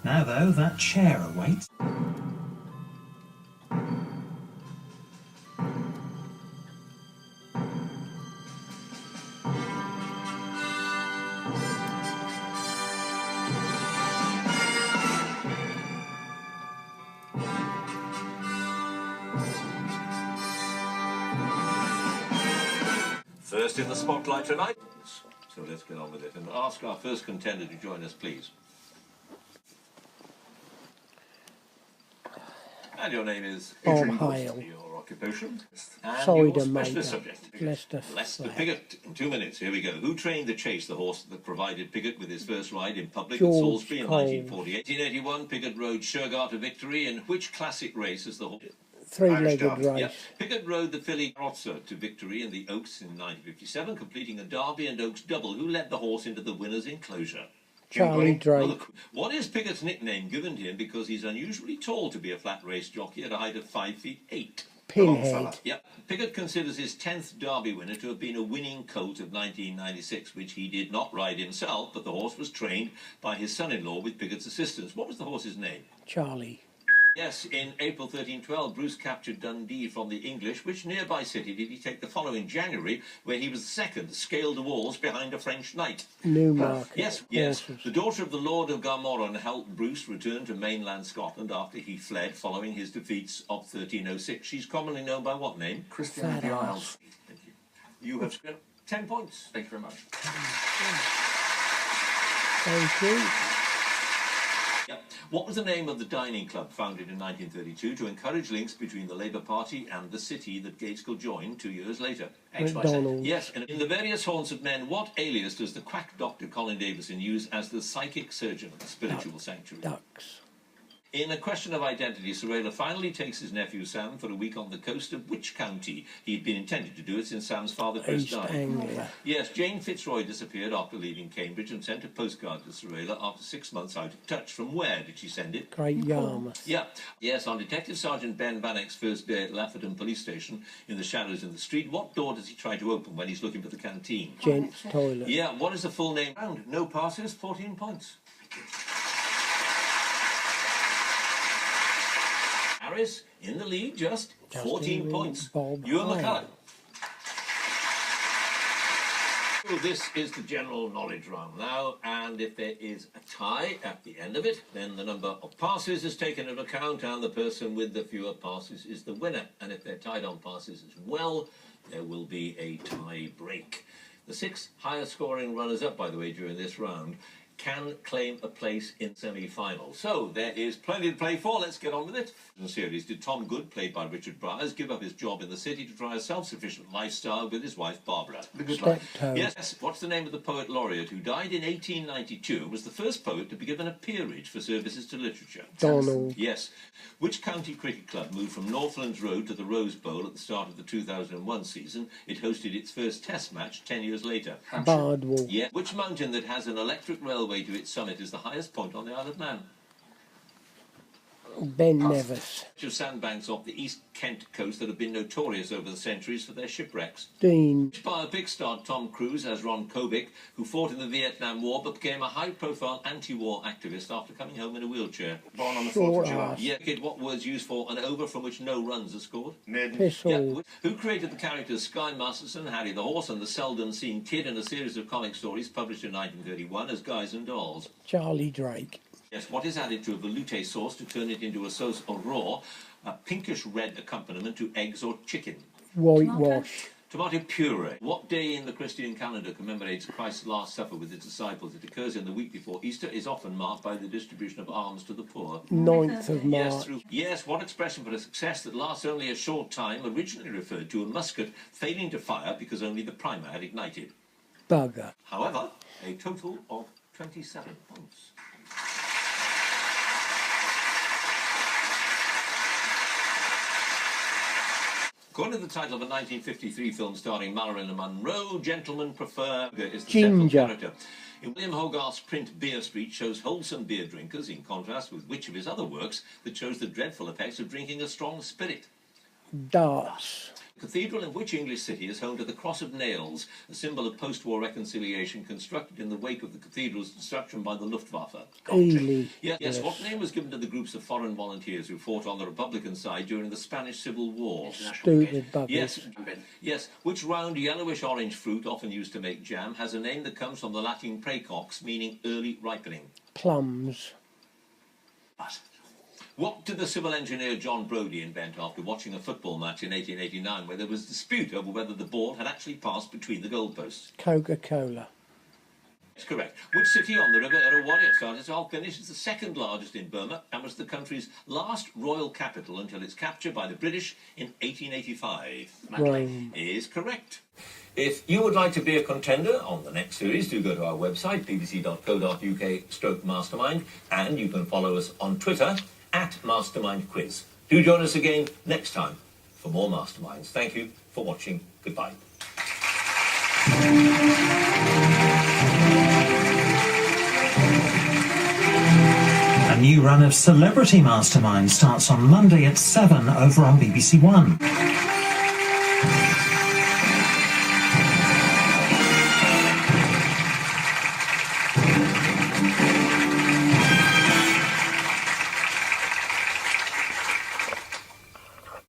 Now, though, that chair awaits. First in the spotlight tonight. So let's get on with it and ask our first contender to join us, please. And your name is? Hale. Your occupation? And Sorry your to specialist make subject? Leicester Piggott. In 2 minutes, here we go. Who trained the Chase, the horse that provided Piggott with his first ride in public George at Salisbury in Cole. 1948? 1881, Piggott rode Shergar to victory. In which classic race is the horse? Three-legged race. Yeah. Piggott rode the filly Carrozza to victory in the Oaks in 1957, completing a Derby and Oaks double. Who led the horse into the winner's enclosure? Charlie Drake. What is Piggott's nickname given to him because he's unusually tall to be a flat race jockey at a height of 5'8"? Pinhead. Yep. Piggott considers his 10th Derby winner to have been a winning colt of 1996, which he did not ride himself, but the horse was trained by his son-in-law with Piggott's assistance. What was the horse's name? Charlie. Yes, in April 1312, Bruce captured Dundee from the English. Which nearby city did he take the following January, where he was the second, scaled the walls behind a French knight? Newmarket. Yes. The daughter of the Lord of Garmoron helped Bruce return to mainland Scotland after he fled following his defeats of 1306. She's commonly known by what name? Christian of the Isles. Thank you. You have scored 10 points. Thank you very much. Thank you. Yep. What was the name of the dining club founded in 1932 to encourage links between the Labour Party and the city that Gateskill joined 2 years later? McDonald's. Yes, and in the various haunts of men, what alias does the quack doctor Colin Davison use as the psychic surgeon of the spiritual sanctuary? Ducks. In a question of identity, Sir Rayla finally takes his nephew Sam for a week on the coast of which county? He'd been intended to do it since Sam's father first East died. Anglia. Yes, Jane Fitzroy disappeared after leaving Cambridge and sent a postcard to Sir Rayla after 6 months out of touch. From where did she send it? Great Yarmouth. Yeah. Yes, on Detective Sergeant Ben Bannock's first day at Lafferton Police Station in the shadows in the street, what door does he try to open when he's looking for the canteen? Gents' toilet. Yeah, what is the full name? No passes, 14 points. Harris in the lead, just 14 points. Bob Ewan Hale. McCulloch. So this is the general knowledge round now, and if there is a tie at the end of it, then the number of passes is taken into account, and the person with the fewer passes is the winner. And if they're tied on passes as well, there will be a tie break. The 6 highest scoring runners-up, by the way, during this round, can claim a place in semi-final. So there is plenty to play for. Let's get on with it. In the series, did Tom Good, played by Richard Briers, give up his job in the city to try a self-sufficient lifestyle with his wife Barbara? The Good Life. Yes. What's the name of the poet laureate who died in 1892 and was the first poet to be given a peerage for services to literature? Donald. Yes. Which county cricket club moved from Northlands Road to the Rose Bowl at the start of the 2001 season? It hosted its first test match 10 years later. Bardwell. Yeah. Which mountain that has an electric railway to its summit is the highest point on the Isle of Man? Ben Nevis. Of sandbanks off the East Kent coast that have been notorious over the centuries for their shipwrecks. Dean. Which biopic starred Tom Cruise as Ron Kovic, who fought in the Vietnam War but became a high-profile anti-war activist after coming home in a wheelchair? Born on the 4th of July. Yeah, kid, what words used for an over from which no runs are scored? Mid. Pistol. Yeah. Who created the characters Sky Masterson, Harry the Horse, and the seldom-seen kid in a series of comic stories published in 1931 as Guys and Dolls? Charlie Drake. Yes, what is added to a velouté sauce to turn it into a sauce au raw, a pinkish-red accompaniment to eggs or chicken? Whitewash. Tomato puree. What day in the Christian calendar commemorates Christ's Last Supper with his disciples? It occurs in the week before Easter, is often marked by the distribution of alms to the poor. 9th of March. Yes, what expression for a success that lasts only a short time originally referred to a musket failing to fire because only the primer had ignited? Bugger. However, a total of 27 points. According to the title of a 1953 film starring Marilyn Monroe, Gentlemen Prefer is the central character. In William Hogarth's print Beer Street shows wholesome beer drinkers, in contrast with which of his other works that shows the dreadful effects of drinking a strong spirit? Darts. The cathedral in which English city is home to the Cross of Nails, a symbol of post-war reconciliation constructed in the wake of the cathedral's destruction by the Luftwaffe? Ely. Yes. What name was given to the groups of foreign volunteers who fought on the Republican side during the Spanish Civil War? Stupid buggies. Yes. Which round yellowish-orange fruit, often used to make jam, has a name that comes from the Latin praecox, meaning early ripening? Plums. What did the civil engineer John Brodie invent after watching a football match in 1889 where there was dispute over whether the ball had actually passed between the goalposts? Coca-Cola. That's correct. Which city on the river Irrawaddy, started to all finish, is the second largest in Burma and was the country's last royal capital until its capture by the British in 1885? Rome. Is correct. If you would like to be a contender on the next series, do go to our website, bbc.co.uk/mastermind, and you can follow us on Twitter @Mastermind Quiz. Do join us again next time for more Masterminds. Thank you for watching. Goodbye. A new run of Celebrity Mastermind starts on Monday at 7 over on BBC One.